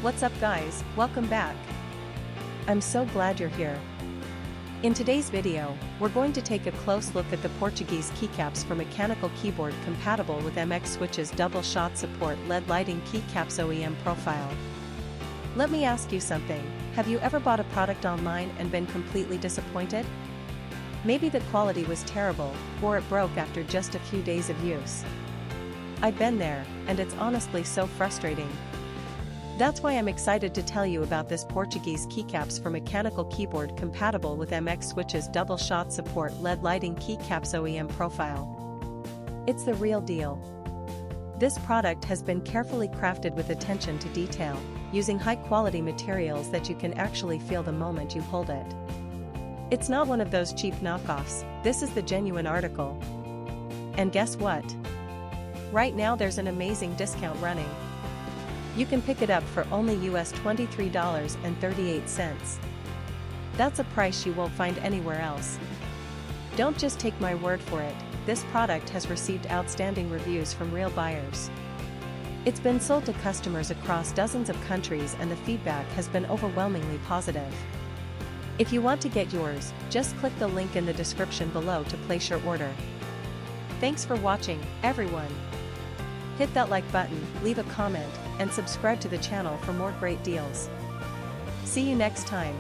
What's up guys, welcome back. I'm so glad you're here. In today's video, we're going to take a close look at the Portuguese Keycaps for mechanical keyboard compatible with MX switches double shot support LED lighting keycaps OEM Profile. Let me ask you something, have you ever bought a product online and been completely disappointed? Maybe the quality was terrible, or it broke after just a few days of use. I've been there, and it's honestly so frustrating. That's why I'm excited to tell you about this Portuguese Keycaps for mechanical keyboard compatible with MX switches double shot support LED lighting keycaps OEM Profile. It's the real deal. This product has been carefully crafted with attention to detail, using high-quality materials that you can actually feel the moment you hold it. It's not one of those cheap knockoffs, this is the genuine article. And guess what? Right now there's an amazing discount running. You can pick it up for only US $23.38. That's a price you won't find anywhere else. Don't just take my word for it, this product has received outstanding reviews from real buyers. It's been sold to customers across dozens of countries and the feedback has been overwhelmingly positive. If you want to get yours, just click the link in the description below to place your order. Thanks for watching, everyone. Hit that like button, leave a comment, and subscribe to the channel for more great deals. See you next time.